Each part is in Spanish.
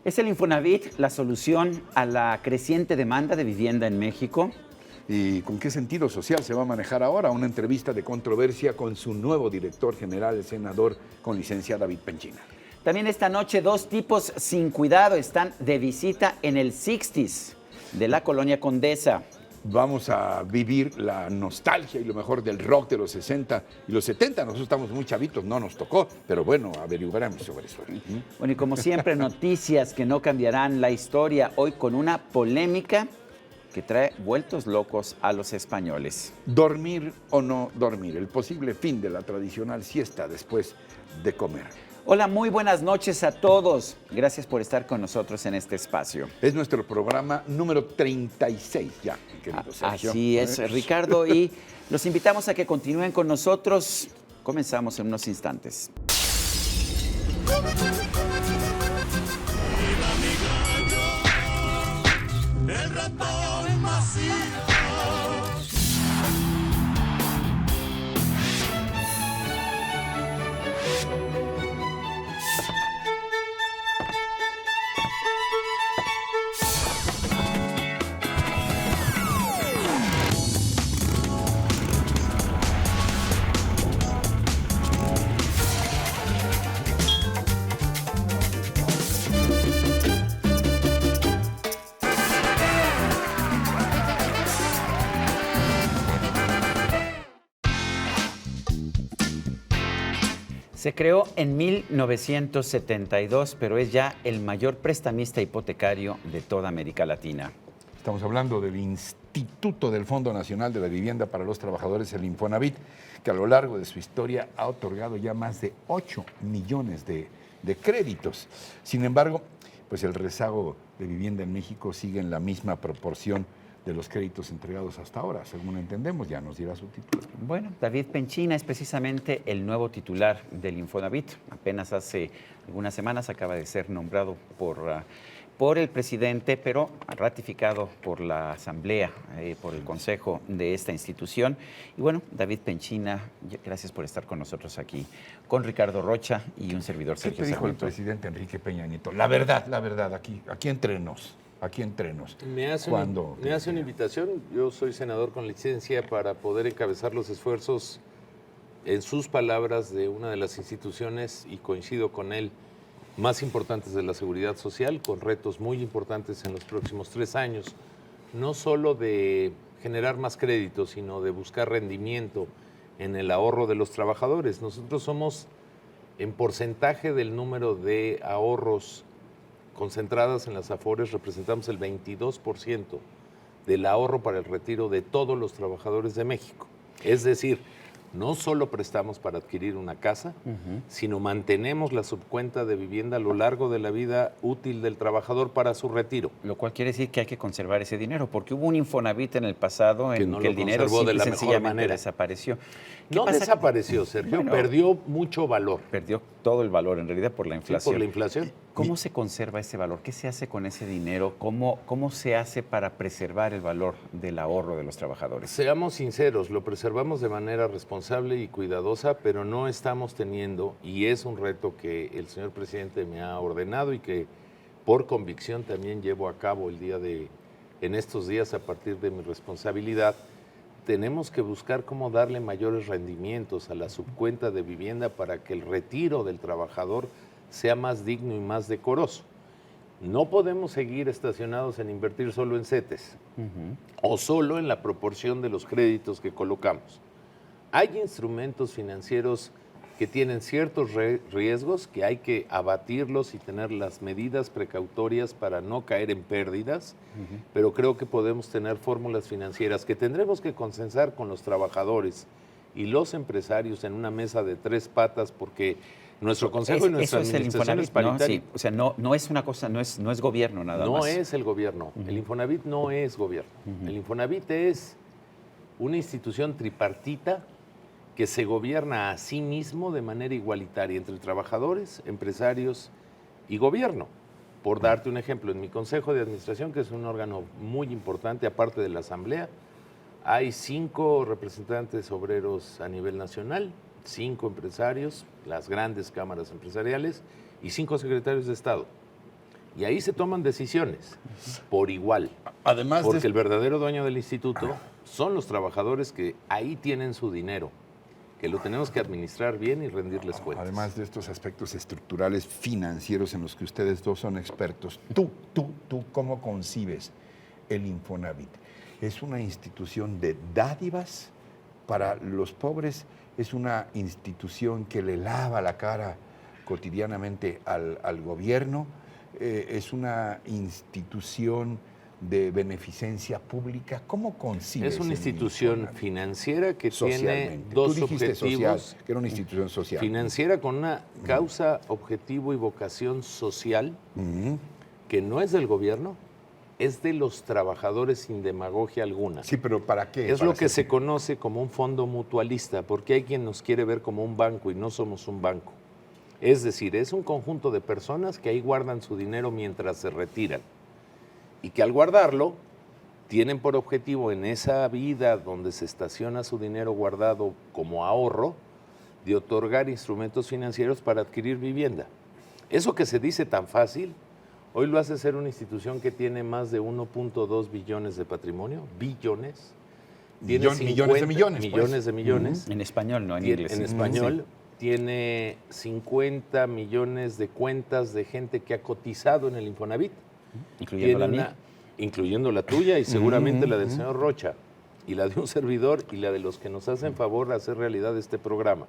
¿Es el Infonavit la solución a la creciente demanda de vivienda en México? ¿Y con qué sentido social se va a manejar ahora? Una entrevista de controversia con su nuevo director general, el senador con licencia David Penchina. También esta noche dos tipos sin cuidado están de visita en el Sixties de la Colonia Condesa. Vamos a vivir la nostalgia y lo mejor del rock de los 60 y los 70. Nosotros estamos muy chavitos, no nos tocó, pero bueno, averiguaremos sobre eso. Bueno, y como siempre, noticias que no cambiarán la historia, hoy con una polémica que trae vueltos locos a los españoles. ¿Dormir o no dormir? El posible fin de la tradicional siesta después de comer. Hola, muy buenas noches a todos. Gracias por estar con nosotros en este espacio. Es nuestro programa número 36 ya, mi querido Sergio. Así es, Ricardo, y los invitamos a que continúen con nosotros. Comenzamos en unos instantes. El ratón macizo. Se creó en 1972, pero es ya el mayor prestamista hipotecario de toda América Latina. Estamos hablando del Instituto del Fondo Nacional de la Vivienda para los Trabajadores, el Infonavit, que a lo largo de su historia ha otorgado ya más de 8 millones de créditos. Sin embargo, pues el rezago de vivienda en México sigue en la misma proporción de los créditos entregados hasta ahora, según entendemos, ya nos dirá su titular. Bueno, David Penchina es precisamente el nuevo titular del Infonavit. Apenas hace algunas semanas acaba de ser nombrado por el presidente, pero ratificado por la Asamblea, por el Consejo de esta institución. Y bueno, David Penchina, gracias por estar con nosotros aquí, con Ricardo Rocha y un servidor, ¿Qué Sergio te dijo el Sarmiento. presidente Enrique Peña Nieto? La verdad, aquí entre nos. Me hace una invitación. Yo soy senador con licencia para poder encabezar los esfuerzos, en sus palabras, de una de las instituciones, y coincido con él, más importantes de la seguridad social, con retos muy importantes en los próximos 3 años, no solo de generar más créditos, sino de buscar rendimiento en el ahorro de los trabajadores. Nosotros somos, en porcentaje del número de ahorros concentradas en las AFORES, representamos el 22% del ahorro para el retiro de todos los trabajadores de México. Es decir, no solo prestamos para adquirir una casa, sino mantenemos la subcuenta de vivienda a lo largo de la vida útil del trabajador para su retiro. Lo cual quiere decir que hay que conservar ese dinero, porque hubo un Infonavit en el pasado en no que el lo dinero conservó de la mejor sencillamente manera. desapareció. No desapareció, Sergio, Bueno, perdió mucho valor. Perdió todo el valor en realidad por la Sí, inflación. por la inflación. ¿Cómo se conserva ese valor? ¿Qué se hace con ese dinero? ¿Cómo se hace para preservar el valor del ahorro de los trabajadores? Seamos sinceros, lo preservamos de manera responsable y cuidadosa, pero no estamos teniendo, y es un reto que el señor presidente me ha ordenado y que por convicción también llevo a cabo en estos días a partir de mi responsabilidad. Tenemos que buscar cómo darle mayores rendimientos a la subcuenta de vivienda para que el retiro del trabajador sea más digno y más decoroso. No podemos seguir estacionados en invertir solo en CETES o solo en la proporción de los créditos que colocamos. Hay instrumentos financieros que tienen ciertos riesgos que hay que abatirlos y tener las medidas precautorias para no caer en pérdidas, pero creo que podemos tener fórmulas financieras que tendremos que consensar con los trabajadores y los empresarios en una mesa de 3 patas, porque nuestro consejo y nuestra administración es paritaria. ¿No? Sí. O sea, no es una cosa, no es gobierno nada más. No es el gobierno. El Infonavit no es gobierno. El Infonavit es una institución tripartita que se gobierna a sí mismo de manera igualitaria entre trabajadores, empresarios y gobierno. Por darte un ejemplo, en mi consejo de administración, que es un órgano muy importante, aparte de la asamblea, hay 5 representantes obreros a nivel nacional, 5 empresarios, las grandes cámaras empresariales, y 5 secretarios de Estado. Y ahí se toman decisiones por igual. Además Porque el verdadero dueño del instituto son los trabajadores que ahí tienen su dinero, que lo tenemos que administrar bien y rendirles cuentas. Además de estos aspectos estructurales financieros en los que ustedes dos son expertos, tú, ¿cómo concibes el Infonavit? ¿Es una institución de dádivas para los pobres? ¿Es una institución que le lava la cara cotidianamente al gobierno? ¿Es una institución de beneficencia pública? ¿Cómo concibes? Es una institución financiera que tiene socialmente? dos Tú dijiste objetivos. social, que era una institución social. Financiera con una causa, objetivo y vocación social Ujú. que no es del gobierno, es de los trabajadores sin demagogia alguna. Sí, pero ¿para qué? Es Para lo que hacer- se conoce como un fondo mutualista, porque hay quien nos quiere ver como un banco y no somos un banco. Es decir, es un conjunto de personas que ahí guardan su dinero mientras se retiran y que al guardarlo tienen por objetivo en esa vida donde se estaciona su dinero guardado como ahorro, de otorgar instrumentos financieros para adquirir vivienda. Eso que se dice tan fácil, hoy lo hace ser una institución que tiene más de 1.2 billones de patrimonio, billones. Tiene Millones de millones, pues. millones de millones. En español, no en Tiene- inglés. en español, tiene 50 millones de cuentas de gente que ha cotizado en el Infonavit. Incluyendo la Tiene mía. incluyendo la tuya y seguramente la del señor Rocha, y la de un servidor y la de los que nos hacen favor de hacer realidad este programa.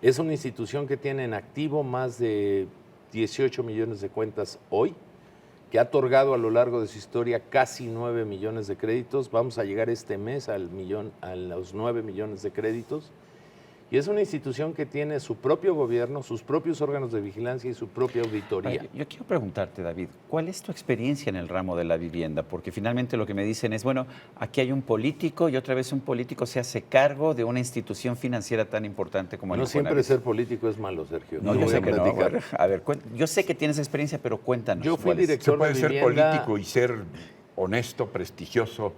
Es una institución que tiene en activo más de 18 millones de cuentas hoy, que ha otorgado a lo largo de su historia casi 9 millones de créditos. Vamos a llegar este mes a los 9 millones de créditos. Y es una institución que tiene su propio gobierno, sus propios órganos de vigilancia y su propia auditoría. Ahora, yo quiero preguntarte, David, ¿cuál es tu experiencia en el ramo de la vivienda? Porque finalmente lo que me dicen es, bueno, aquí hay un político y otra vez un político se hace cargo de una institución financiera tan importante como el No siempre Infonavit. ser político es malo, Sergio. No, Te yo voy sé a que no. platicar. Bueno, a ver, yo sé que tienes experiencia, pero cuéntanos. Yo fui ¿cuál es? director Se puede de ser vivienda. político y ser honesto, prestigioso.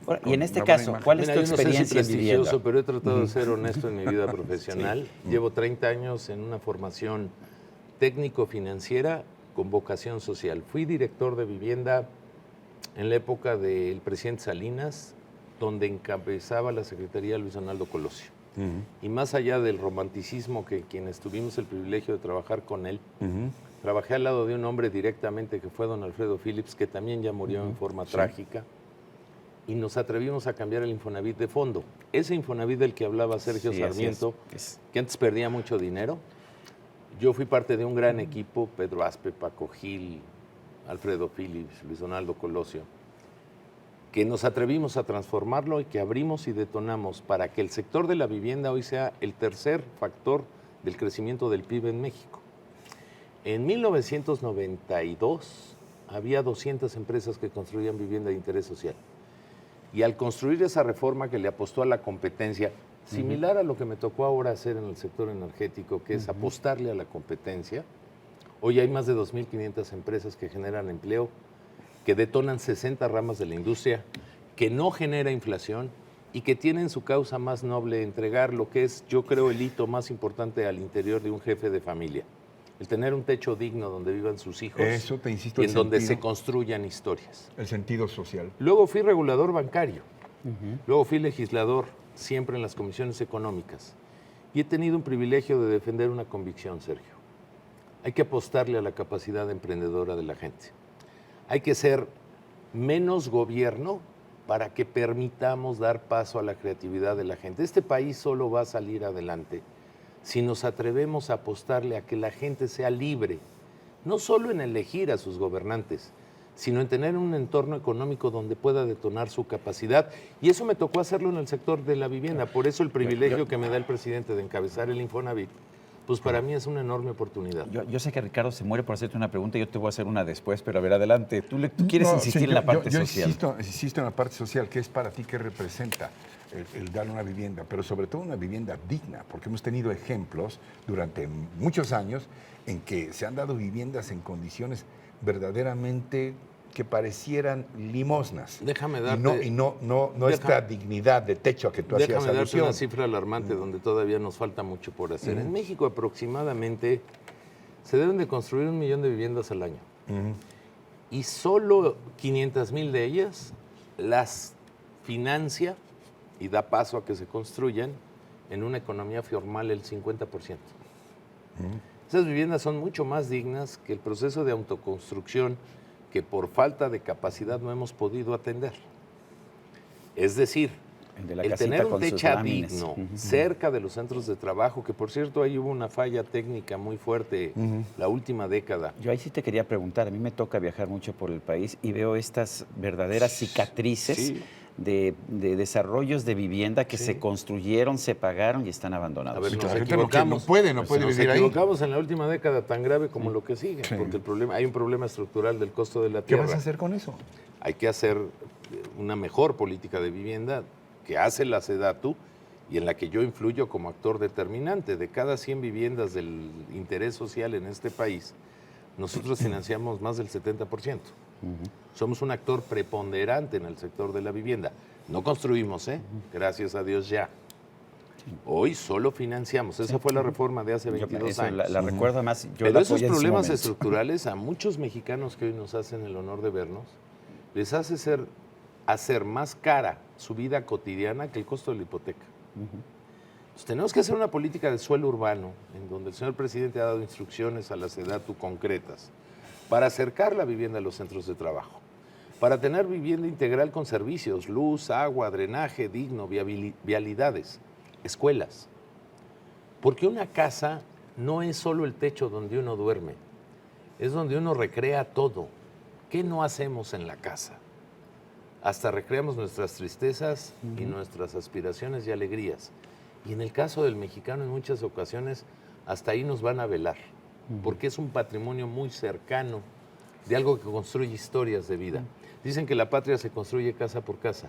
Bueno, y con en este una buena caso, imagen. ¿cuál es Mira, tu yo no sé si experiencia en prestigioso, vivienda? pero he tratado de ser honesto en mi vida profesional. Llevo 30 años en una formación técnico-financiera con vocación social. Fui director de vivienda en la época del presidente Salinas, donde encabezaba la Secretaría Luis Donaldo Colosio. Y más allá del romanticismo que quienes tuvimos el privilegio de trabajar con él, trabajé al lado de un hombre directamente que fue don Alfredo Phillips, que también ya murió en forma trágica, y nos atrevimos a cambiar el Infonavit de fondo. Ese Infonavit del que hablaba Sergio Sí, así Sarmiento, es. que antes perdía mucho dinero, yo fui parte de un gran equipo, Pedro Aspe, Paco Gil, Alfredo Phillips, Luis Donaldo Colosio, que nos atrevimos a transformarlo y que abrimos y detonamos para que el sector de la vivienda hoy sea el tercer factor del crecimiento del PIB en México. En 1992 había 200 empresas que construían vivienda de interés social. Y al construir esa reforma que le apostó a la competencia, similar a lo que me tocó ahora hacer en el sector energético, que es apostarle a la competencia, hoy hay más de 2.500 empresas que generan empleo, que detonan 60 ramas de la industria, que no genera inflación y que tienen su causa más noble, entregar lo que es, yo creo, el hito más importante al interior de un jefe de familia. El tener un techo digno donde vivan sus hijos Eso te insisto, y el en donde sentido- se construyan historias. El sentido social. Luego fui regulador bancario, luego fui legislador, siempre en las comisiones económicas. Y he tenido un privilegio de defender una convicción, Sergio. Hay que apostarle a la capacidad emprendedora de la gente. Hay que ser menos gobierno para que permitamos dar paso a la creatividad de la gente. Este país solo va a salir adelante si nos atrevemos a apostarle a que la gente sea libre, no solo en elegir a sus gobernantes, sino en tener un entorno económico donde pueda detonar su capacidad. Y eso me tocó hacerlo en el sector de la vivienda. Por eso el privilegio que me da el presidente de encabezar el Infonavit, pues para mí es una enorme oportunidad. Yo sé que Ricardo se muere por hacerte una pregunta y yo te voy a hacer una después, pero a ver, adelante. ¿Tú quieres No, insistir sí, en la parte yo social? insisto en la parte social, que es para ti, que representa el dar una vivienda, pero sobre todo una vivienda digna, porque hemos tenido ejemplos durante muchos años en que se han dado viviendas en condiciones verdaderamente que parecieran limosnas. Déjame darte- Y no esta dignidad de techo a que tú hacías Déjame darte alusión. una cifra alarmante donde todavía nos falta mucho por hacer. En México aproximadamente se deben de construir 1 millón de viviendas al año. Y solo 500,000 de ellas las financia y da paso a que se construyan en una economía formal el 50%. Esas viviendas son mucho más dignas que el proceso de autoconstrucción que por falta de capacidad no hemos podido atender. Es decir, el tener un techo digno cerca de los centros de trabajo, que por cierto ahí hubo una falla técnica muy fuerte la última década. Yo ahí sí te quería preguntar, a mí me toca viajar mucho por el país y veo estas verdaderas cicatrices de desarrollos de vivienda que se construyeron, se pagaron y están abandonados. A ver, Sí, nos la gente equivocamos. no puede vivir ahí. Nos equivocamos en la última década tan grave como lo que sigue, porque hay un problema estructural del costo de la ¿Qué tierra. vas a hacer con eso? Hay que hacer una mejor política de vivienda que hace la SEDATU y en la que yo influyo como actor determinante. De cada 100 viviendas del interés social en este país, nosotros financiamos más del 70%. Somos un actor preponderante en el sector de la vivienda. No construimos, gracias a Dios ya. Hoy solo financiamos. Esa fue la reforma de hace 22 años. La recuerdo más. Yo Pero la esos apoyé en su problemas momento. estructurales a muchos mexicanos que hoy nos hacen el honor de vernos, les hace hacer más cara su vida cotidiana que el costo de la hipoteca. Entonces, tenemos que hacer una política de suelo urbano en donde el señor presidente ha dado instrucciones a la SEDATU concretas para acercar la vivienda a los centros de trabajo, para tener vivienda integral con servicios, luz, agua, drenaje digno, vialidades, escuelas. Porque una casa no es solo el techo donde uno duerme, es donde uno recrea todo. ¿Qué no hacemos en la casa? Hasta recreamos nuestras tristezas y nuestras aspiraciones y alegrías. Y en el caso del mexicano, en muchas ocasiones, hasta ahí nos van a velar, porque es un patrimonio muy cercano de algo que construye historias de vida. Dicen que la patria se construye casa por casa.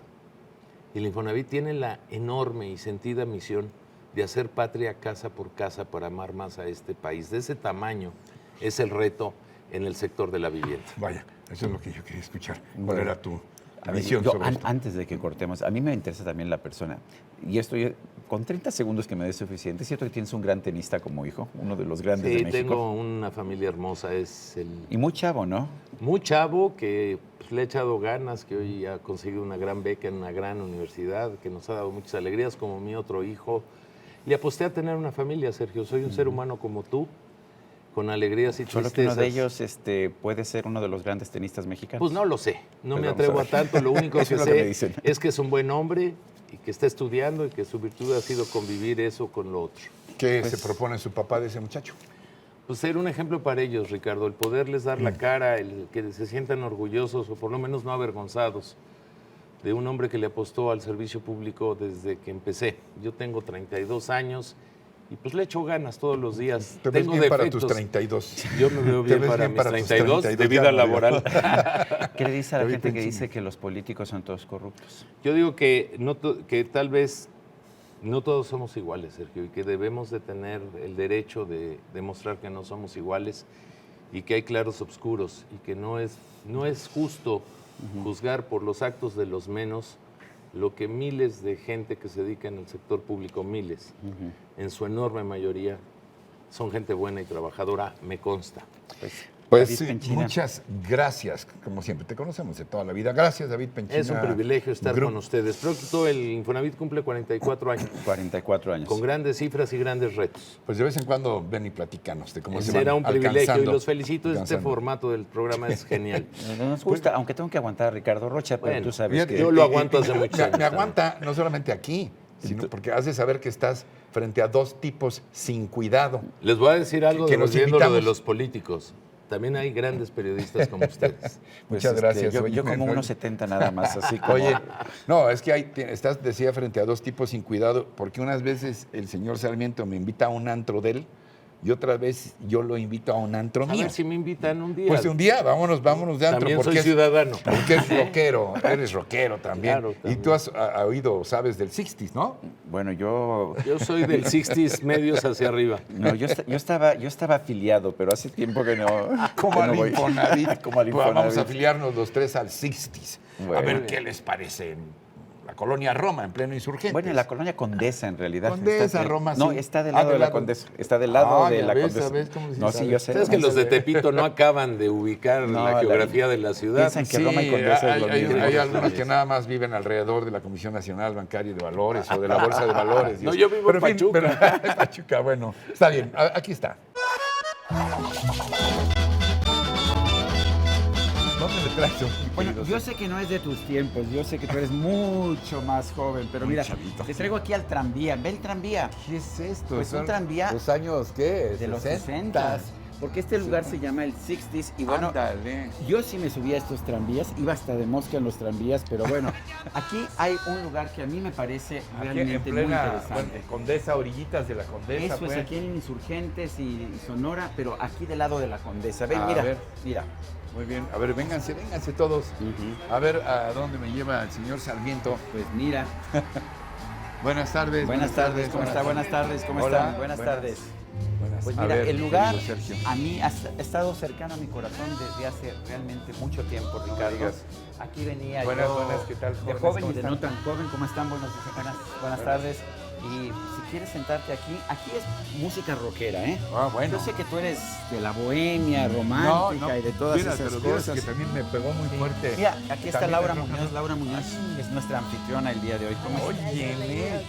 Y el Infonavit tiene la enorme y sentida misión de hacer patria casa por casa para amar más a este país. De ese tamaño es el reto en el sector de la vivienda. Vaya, eso es lo que yo quería escuchar. ¿Cuál Bueno, era tu a ver, visión yo, sobre esto? antes de que cortemos, a mí me interesa también la persona. Y esto, con 30 segundos que me dé suficiente, es cierto que tienes un gran tenista como hijo, uno de los grandes de Sí, México. tengo una familia hermosa, es el Y muy chavo, ¿no? muy chavo que pues, le ha echado ganas, que hoy ha conseguido una gran beca en una gran universidad, que nos ha dado muchas alegrías, como mi otro hijo. Le aposté a tener una familia, Sergio. Soy un ser humano como tú, con alegrías y Solo tristezas. que uno de ellos puede ser uno de los grandes tenistas mexicanos. Pues no lo sé, no Pues me vamos atrevo a a ver. tanto. Lo único Eso que es lo que me sé dicen. es que es un buen hombre y que está estudiando y que su virtud ha sido convivir eso con lo otro. ¿Qué Pues- se propone su papá de ese muchacho? Pues ser un ejemplo para ellos, Ricardo, el poderles dar la cara, el que se sientan orgullosos o por lo menos no avergonzados de un hombre que le apostó al servicio público desde que empecé. Yo tengo 32 años y pues le echo ganas todos los días. Te ves Tengo bien para defectos. tus 32. Yo me veo Te bien ves para bien mis para tus 32 de 32, vida ya no, laboral. ¿Qué le dice a la David gente que Penchín. dice que los políticos son todos corruptos? Yo digo que, que tal vez no todos somos iguales, Sergio, y que debemos de tener el derecho de demostrar que no somos iguales y que hay claros oscuros y que no es justo juzgar por los actos de los menos lo que miles de gente que se dedica en el sector público, miles, en su enorme mayoría, son gente buena y trabajadora, me consta. Pues David sí, Penchina. muchas gracias, como siempre, te conocemos de toda la vida. Gracias, David Penchina. Es un privilegio estar Gru- con ustedes. Pronto el Infonavit cumple 44 años, 44 años. con grandes cifras y grandes retos. Pues de vez en cuando ven y platícanos de cómo se van Será un privilegio y alcanzando, los felicito. Este alcanzando. formato del programa es genial. Nos gusta, aunque tengo que aguantar a Ricardo Rocha, pero Bueno, tú sabes Fíjate, que... yo lo aguanto hace muchos me, años me también. aguanta no solamente aquí, sino porque hace saber que estás frente a dos tipos sin cuidado. Les voy a decir algo Que nos devolviendo lo de invitamos. los políticos. También hay grandes periodistas como ustedes. Pues, Muchas gracias. Yo, Oye, yo como oye. 1.70 nada más, así como... Oye, no, es que estás, decía, frente a dos tipos sin cuidado, porque unas veces el señor Sarmiento me invita a un antro de él y otra vez yo lo invito a un antro A mío. ver si me invitan un día. Pues un día, vámonos de antro. También porque soy ciudadano. Porque es rockero, eres rockero también. Claro, Y también. tú has oído, sabes, del 60s, ¿no? Bueno, yo... Yo soy del 60s medios hacia arriba. No, yo estaba afiliado, pero hace tiempo que no... Como que al no voy. Infonavit. Como al Pues vamos a Infonavit. afiliarnos los tres al 60s. A Bueno. ver qué les parece la colonia Roma, en pleno Insurgentes. Bueno, en la colonia Condesa, en realidad. Condesa, Roma, No, sí. está del lado de la Condesa. Está del lado de ya la ves, Condesa. ¿sabes cómo sí No, sí, sabes? yo sé. Sabes que los de Tepito no acaban de ubicar No, la geografía de la ciudad. piensan que Roma y Condesa es lo mismo. hay algunos que nada más viven alrededor de la Comisión Nacional Bancaria y de Valores o de la Bolsa de Valores. No, yo vivo en Pachuca. Pachuca, bueno, está bien, aquí está. ¿Dónde me traes un Bueno, querido yo sé que no es de tus tiempos, yo sé que tú eres mucho más joven, pero Muy mira, chavito. te traigo aquí al tranvía. Ve el tranvía ¿Qué es esto? Pues un Son tranvía ¿Los años qué? de los 60. 60s. Porque este lugar se llama el 60s y bueno, Ándale. yo sí me subí a estos tranvías, iba hasta de mosca en los tranvías, pero bueno, aquí hay un lugar que a mí me parece Aquí en realmente muy plena interesante. Condesa, orillitas de la Condesa. Eso es aquí en Insurgentes y Sonora, pero aquí del lado de la Condesa. Ven, A mira, ver. mira. Muy bien, a ver, vénganse todos. A ver a dónde me lleva el señor Sarmiento. Pues mira. Buenas tardes. Buenas tardes, ¿cómo está? Buenas tardes, ¿cómo Hola, están? Buenas tardes. Buenas. Pues A mira, ver, el lugar querido Sergio. a mí ha estado cercano a mi corazón desde hace realmente mucho tiempo, Ricardo. digas. Aquí venía Buenas, yo buenas, ¿qué tal, de jóvenes? joven ¿Cómo y de están? no tan joven. ¿Cómo están? Buenas tardes. Y si quieres sentarte aquí es música rockera, ¿eh? Ah, bueno. Yo sé que tú eres de la bohemia romántica y de todas mira, esas pero vieras cosas. que también me pegó muy fuerte. Mira, aquí está También Laura de rock and Muñoz. roll. Laura Muñoz es nuestra anfitriona el día de hoy. ¿Cómo estás? Óyeme.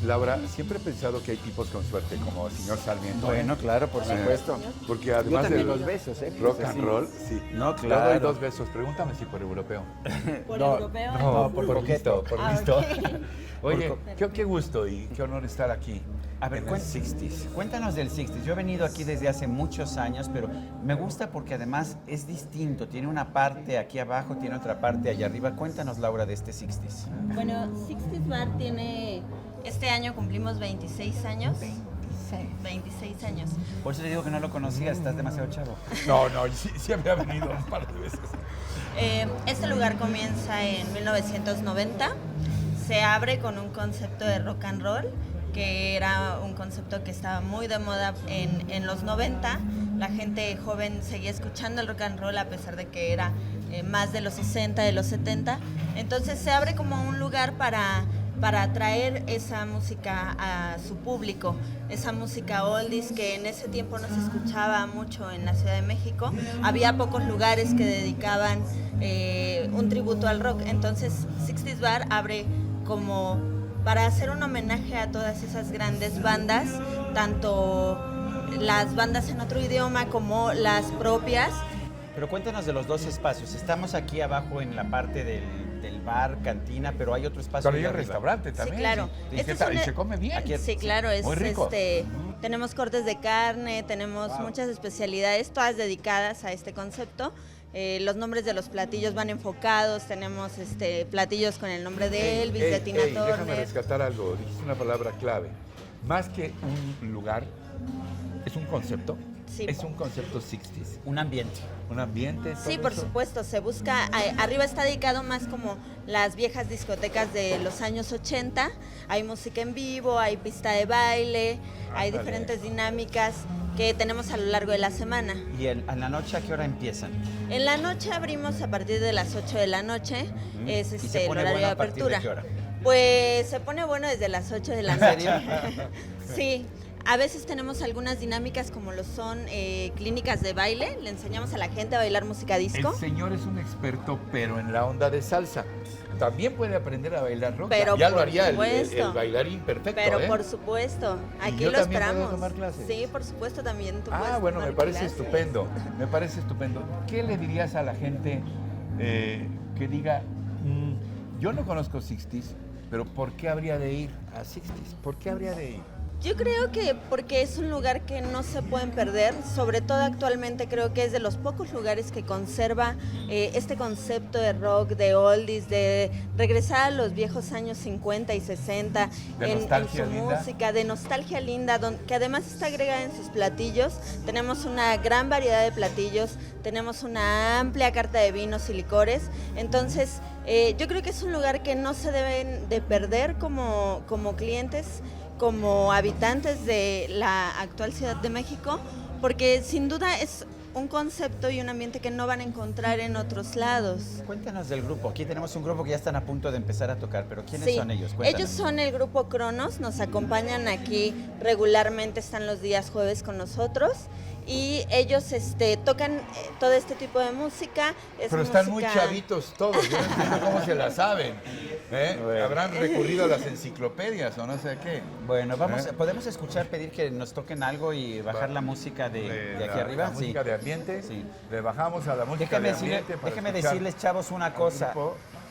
Laura, siempre he pensado que hay tipos con suerte como el señor Sarmiento. Bueno, claro, por supuesto. Porque Yo además también del los besos, ¿eh? rock Pues and así. roll, sí. No, Yo doy claro. 2 besos. Pregúntame si por europeo. ¿Por europeo? No, por por coqueto. visto, por Ah, visto. ok. Oye, qué gusto y qué honor estar aquí. A ver, en el 60s. Cuéntanos del 60s. Yo he venido aquí desde hace muchos años, pero me gusta porque además es distinto. Tiene una parte aquí abajo, tiene otra parte allá arriba. Cuéntanos, Laura, de este 60s. Bueno, 60s Bar tiene... Este año cumplimos 26 años. 26 años. Por eso te digo que no lo conocía, estás demasiado chavo. No, sí había venido un par de veces. Este lugar comienza en 1990. Se abre con un concepto de rock and roll, que era un concepto que estaba muy de moda en los 90. La gente joven seguía escuchando el rock and roll a pesar de que era más de los 60, de los 70. Entonces se abre como un lugar para atraer esa música a su público, esa música oldies que en ese tiempo no se escuchaba mucho en la Ciudad de México. Había pocos lugares que dedicaban un tributo al rock. Entonces 60s Bar abre como para hacer un homenaje a todas esas grandes bandas, tanto las bandas en otro idioma como las propias. Pero cuéntanos de los dos espacios. Estamos aquí abajo en la parte del bar, cantina, pero hay otro espacio. Pero hay allá el arriba. restaurante también. Sí, claro. ¿Y Este qué es tal? ¿Y un- se come bien? Aquí- Sí, claro, es Muy rico. tenemos cortes de carne, tenemos muchas especialidades, todas dedicadas a este concepto. Los nombres de los platillos van enfocados, tenemos platillos con el nombre de Elvis, de Tina Déjame Turner. rescatar algo, dijiste una palabra clave. Más que un lugar, es un concepto. Sí. Es un concepto 60s. Un ambiente. Un ambiente. Sí, todo por eso. supuesto, se busca, arriba está dedicado más como las viejas discotecas de los años 80, hay música en vivo, hay pista de baile, hay Ándale. diferentes dinámicas que tenemos a lo largo de la semana. ¿Y en la noche a qué hora empiezan? En la noche abrimos a partir de las 8 de la noche, es ¿Y se el pone horario bueno de a partir de apertura. qué hora? Pues se pone bueno desde las 8 de la ¿En noche. serio? Sí, a veces tenemos algunas dinámicas como lo son clínicas de baile, le enseñamos a la gente a bailar música disco. El señor es un experto, pero en la onda de salsa. También puede aprender a bailar rock. Pero ya lo por haría el supuesto. bailarín perfecto. Pero ¿eh? por supuesto, aquí yo lo también puedo esperamos. tomar clases? Sí, por supuesto, también tú puedes Bueno, me tomar parece clases. estupendo. Me parece estupendo. ¿Qué le dirías a la gente que diga, yo no conozco 60s, pero ¿por qué habría de ir a 60s? ¿Por qué habría de ir? Yo creo que porque es un lugar que no se pueden perder, sobre todo actualmente creo que es de los pocos lugares que conserva este concepto de rock, de oldies, de regresar a los viejos años 50 y 60 De en nostalgia su linda. música, de nostalgia linda, que además está agregada en sus platillos. Tenemos una gran variedad de platillos, tenemos una amplia carta de vinos y licores, entonces yo creo que es un lugar que no se deben de perder como clientes, como habitantes de la actual Ciudad de México, porque sin duda es un concepto y un ambiente que no van a encontrar en otros lados. Cuéntanos del grupo. Aquí tenemos un grupo que ya están a punto de empezar a tocar, pero ¿quiénes Sí, son ellos? Cuéntanos. ellos son el grupo Cronos, nos acompañan aquí regularmente, están los días jueves con nosotros y ellos tocan todo este tipo de música. Pero están muy chavitos todos, yo no entiendo cómo se la saben. Bueno. Habrán recurrido a las enciclopedias o no sé qué. Bueno, podemos escuchar, pedir que nos toquen algo y bajar la música de aquí arriba. La música de ambiente. Sí. Le bajamos a la música de ambiente. Déjeme decirles, chavos, una cosa.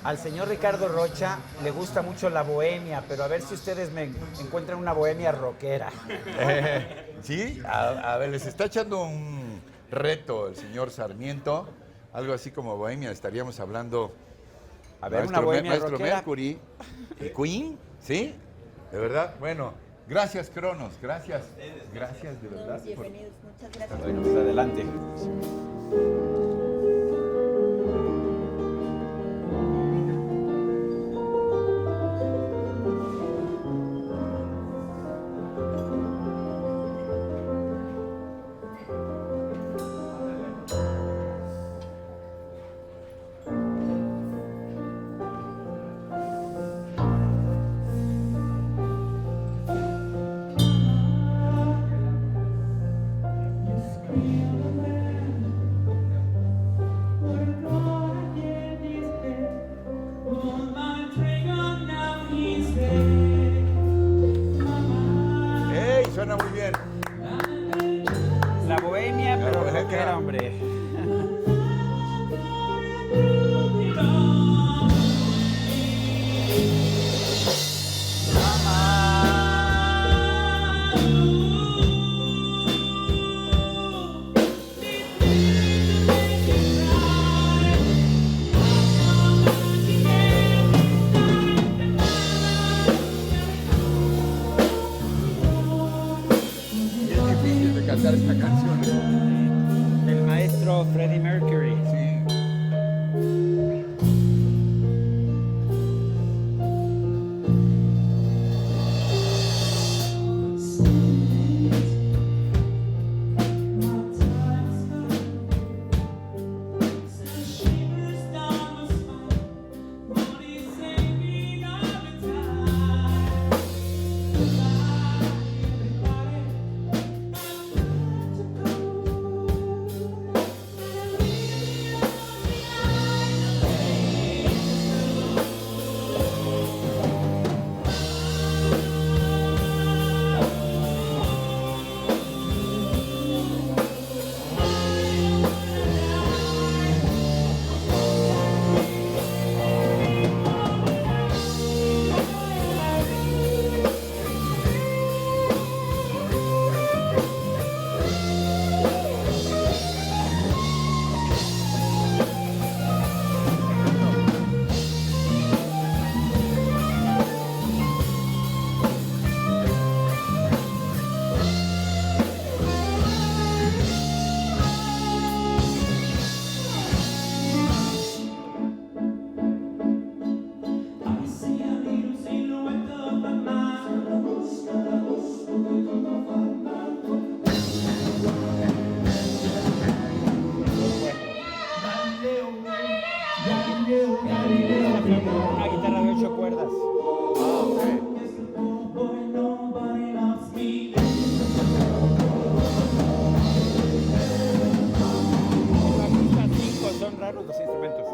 Al señor Ricardo Rocha le gusta mucho la bohemia, pero a ver si ustedes me encuentran una bohemia rockera. Sí, a ver, les está echando un reto el señor Sarmiento, algo así como bohemia, estaríamos hablando. A ver, una bohemia Maestro rockera. Mercury y Queen, ¿sí? De verdad, bueno, gracias Cronos, gracias. Gracias, de verdad. Bienvenidos, muchas gracias. Bueno, pues adelante. ¡Ey! Suena muy bien. La bohemia, pero bohemia. rockera, hombre. Y es difícil de cantar esta canción. El maestro Freddie Mercury. Sí. Una guitarra de 8 cuerdas. La pista 5 son raros los instrumentos.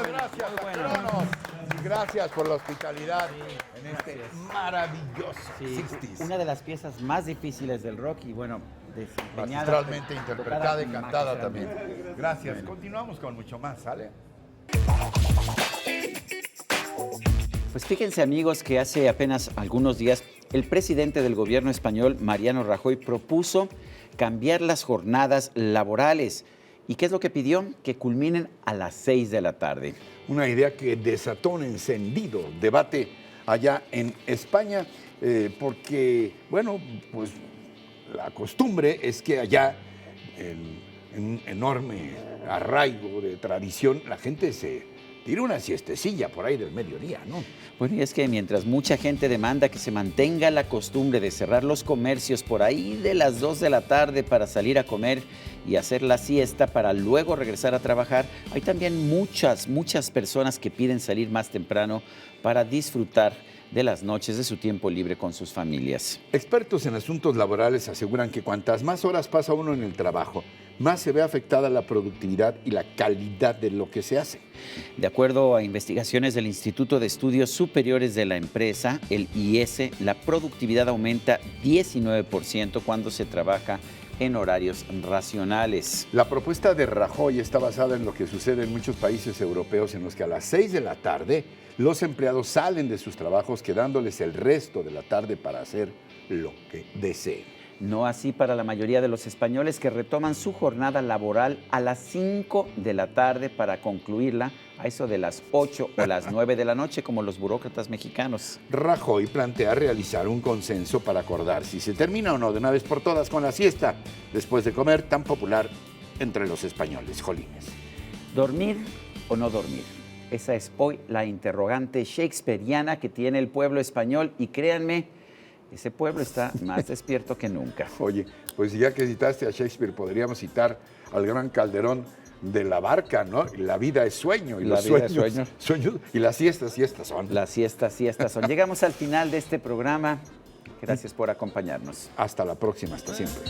Muchas gracias, patronos. Gracias por la hospitalidad en este maravilloso 60s. Una de las piezas más difíciles del rock y bueno, desempeñada. Magistralmente interpretada y tocada cantada también. magistralmente. Gracias. Continuamos con mucho más, ¿sale? Pues fíjense amigos que hace apenas algunos días el presidente del gobierno español, Mariano Rajoy, propuso cambiar las jornadas laborales. ¿Y qué es lo que pidió? Que culminen a las 6 de la tarde. Una idea que desató un encendido debate allá en España, porque, bueno, pues la costumbre es que allá, en un enorme arraigo de tradición, la gente se tira una siestecilla por ahí del mediodía, ¿no? Bueno, y es que mientras mucha gente demanda que se mantenga la costumbre de cerrar los comercios por ahí de las 2 de la tarde para salir a comer y hacer la siesta para luego regresar a trabajar, hay también muchas personas que piden salir más temprano para disfrutar de las noches de su tiempo libre con sus familias. Expertos en asuntos laborales aseguran que cuantas más horas pasa uno en el trabajo, más se ve afectada la productividad y la calidad de lo que se hace. De acuerdo a investigaciones del Instituto de Estudios Superiores de la empresa, el IES, la productividad aumenta 19% cuando se trabaja en horarios racionales. La propuesta de Rajoy está basada en lo que sucede en muchos países europeos en los que a las 6 de la tarde los empleados salen de sus trabajos quedándoles el resto de la tarde para hacer lo que deseen. No así para la mayoría de los españoles que retoman su jornada laboral a las 5 de la tarde para concluirla a eso de las 8 o las 9 de la noche, como los burócratas mexicanos. Rajoy plantea realizar un consenso para acordar si se termina o no de una vez por todas con la siesta después de comer, tan popular entre los españoles, jolines. ¿Dormir o no dormir? Esa es hoy la interrogante shakespeariana que tiene el pueblo español y créanme, ese pueblo está más despierto que nunca. Oye, pues ya que citaste a Shakespeare, podríamos citar al gran Calderón de la Barca, ¿no? La vida es sueño y La los vida es sueños y las siestas son. Las siestas son. Llegamos al final de este programa. Gracias por acompañarnos. Hasta la próxima, hasta siempre.